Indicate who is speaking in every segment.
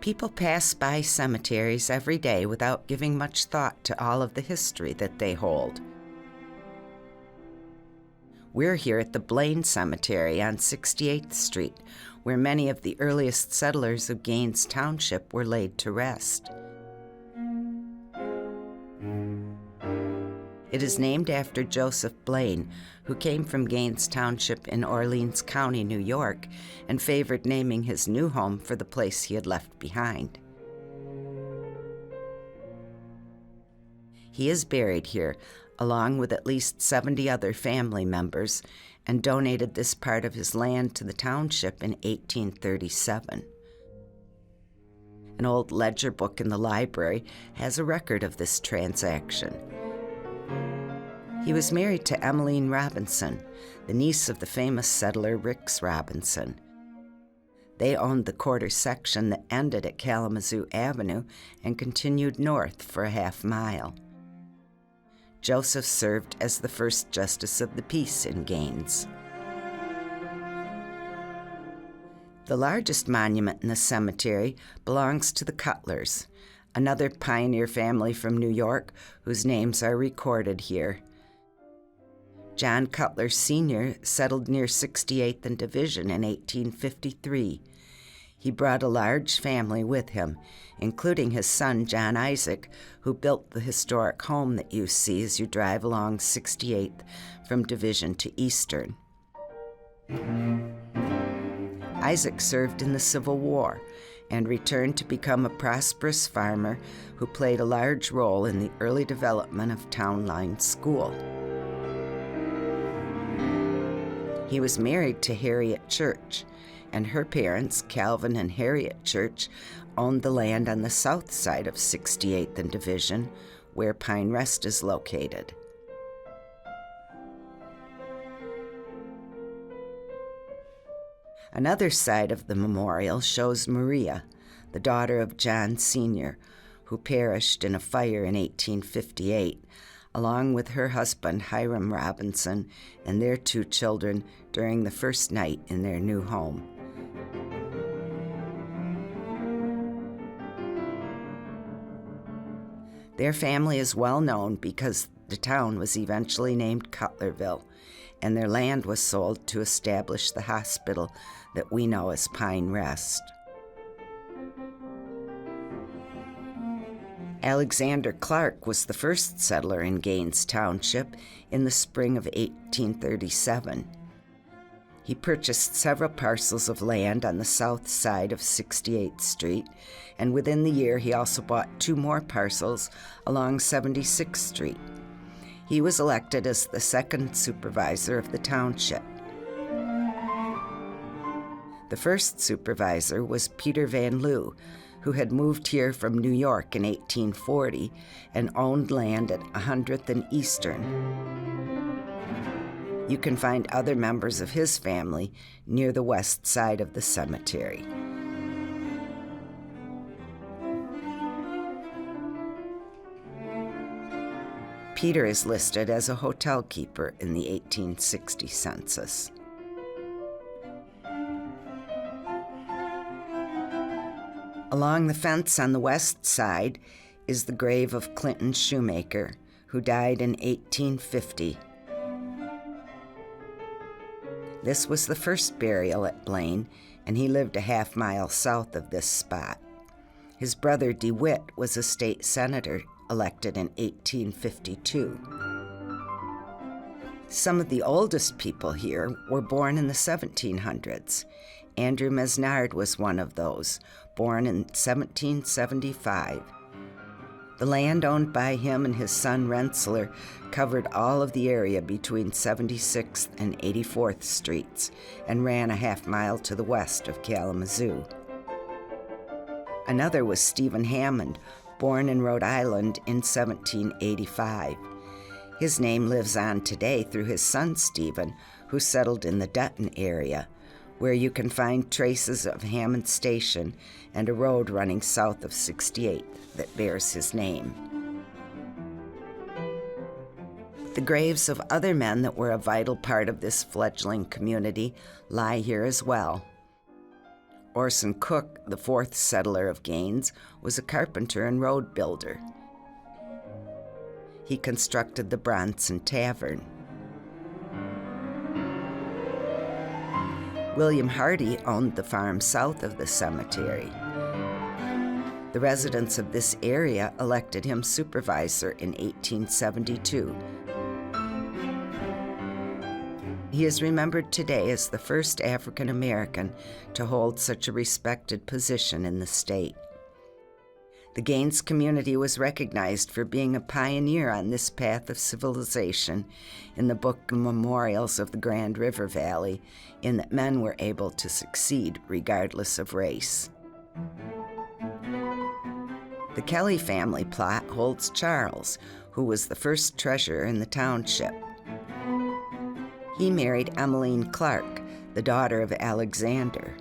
Speaker 1: People pass by cemeteries every day without giving much thought to all of the history that they hold. We're here at the Blain Cemetery on 68th Street, where many of the earliest settlers of Gaines Township were laid to rest. It is named after Joseph Blain, who came from Gaines Township in Orleans County, New York, and favored naming his new home for the place he had left behind. He is buried here, along with at least 70 other family members, and donated this part of his land to the township in 1837. An old ledger book in the library has a record of this transaction. He was married to Emmeline Robinson, the niece of the famous settler Rix Robinson. They owned the quarter section that ended at Kalamazoo Avenue and continued north for a half mile. Joseph served as the first justice of the peace in Gaines. The largest monument in the cemetery belongs to the Cutlers, another pioneer family from New York whose names are recorded here. John Cutler Sr. settled near 68th and Division in 1853. He brought a large family with him, including his son John Isaac, who built the historic home that you see as you drive along 68th from Division to Eastern. Isaac served in the Civil War and returned to become a prosperous farmer who played a large role in the early development of Town Line School. He was married to Harriet Church, and her parents, Calvin and Harriet Church, owned the land on the south side of 68th and Division, where Pine Rest is located. Another side of the memorial shows Maria, the daughter of John Sr., who perished in a fire in 1858, along with her husband Hiram Robinson and their 2 children during the first night in their new home. Their family is well known because the town was eventually named Cutlerville, and their land was sold to establish the hospital that we know as Pine Rest. Alexander Clark was the first settler in Gaines Township in the spring of 1837. He purchased several parcels of land on the south side of 68th Street, and within the year he also bought 2 more parcels along 76th Street. He was elected as the second supervisor of the township. The first supervisor was Peter Van Loo, who had moved here from New York in 1840 and owned land at 100th and Eastern. You can find other members of his family near the west side of the cemetery. Peter is listed as a hotel keeper in the 1860 census. Along the fence on the west side is the grave of Clinton Shoemaker, who died in 1850. This was the first burial at Blain, and he lived a half mile south of this spot. His brother DeWitt was a state senator elected in 1852. Some of the oldest people here were born in the 1700s. Andrew Mesnard was one of those, born in 1775. The land owned by him and his son Rensselaer covered all of the area between 76th and 84th Streets and ran a half mile to the west of Kalamazoo. Another was Stephen Hammond, born in Rhode Island in 1785. His name lives on today through his son Stephen, who settled in the Dutton area, where you can find traces of Hammond Station and a road running south of 68th that bears his name. The graves of other men that were a vital part of this fledgling community lie here as well. Orson Cook, the fourth settler of Gaines, was a carpenter and road builder. He constructed the Bronson Tavern. William Hardy owned the farm south of the cemetery. The residents of this area elected him supervisor in 1872. He is remembered today as the first African American to hold such a respected position in the state. The Gaines community was recognized for being a pioneer on this path of civilization in the Book of Memorials of the Grand River Valley, in that men were able to succeed regardless of race. The Kelly family plot holds Charles, who was the first treasurer in the township. He married Emmeline Clark, the daughter of Alexander.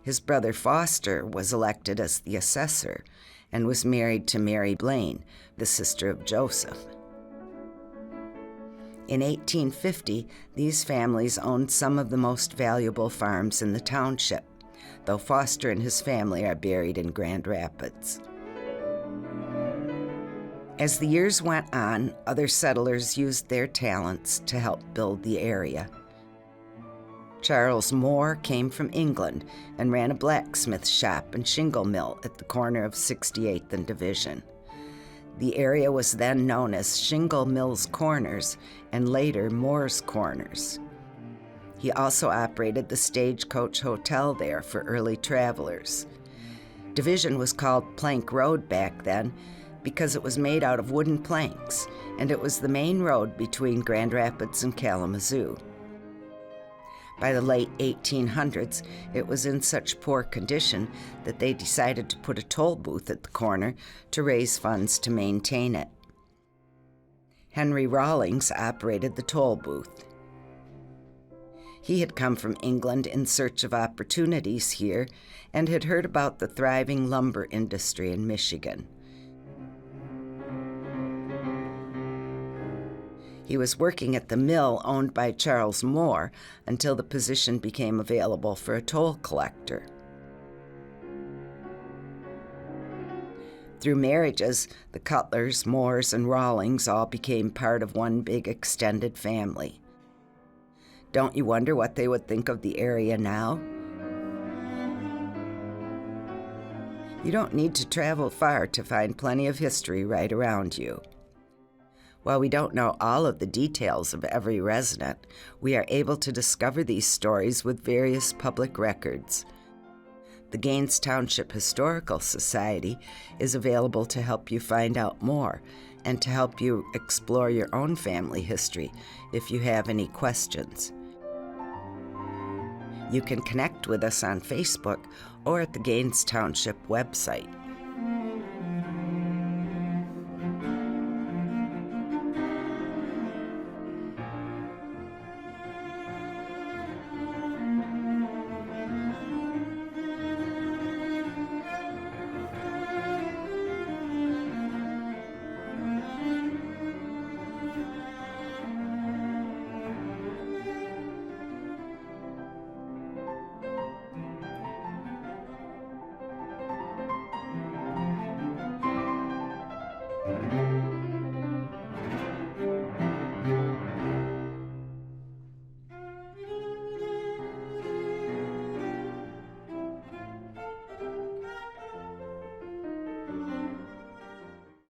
Speaker 1: His brother Foster was elected as the assessor and was married to Mary Blain, the sister of Joseph. In 1850, these families owned some of the most valuable farms in the township, though Foster and his family are buried in Grand Rapids. As the years went on, other settlers used their talents to help build the area. Charles Moore came from England and ran a blacksmith shop and shingle mill at the corner of 68th and Division. The area was then known as Shingle Mills Corners and later Moore's Corners. He also operated the Stagecoach Hotel there for early travelers. Division was called Plank Road back then because it was made out of wooden planks, and it was the main road between Grand Rapids and Kalamazoo. By the late 1800s, it was in such poor condition that they decided to put a toll booth at the corner to raise funds to maintain it. Henry Rawlings operated the toll booth. He had come from England in search of opportunities here and had heard about the thriving lumber industry in Michigan. He was working at the mill owned by Charles Moore until the position became available for a toll collector. Through marriages, the Cutlers, Moores, and Rawlings all became part of one big extended family. Don't you wonder what they would think of the area now? You don't need to travel far to find plenty of history right around you. While we don't know all of the details of every resident, we are able to discover these stories with various public records. The Gaines Township Historical Society is available to help you find out more and to help you explore your own family history if you have any questions. You can connect with us on Facebook or at the Gaines Township website.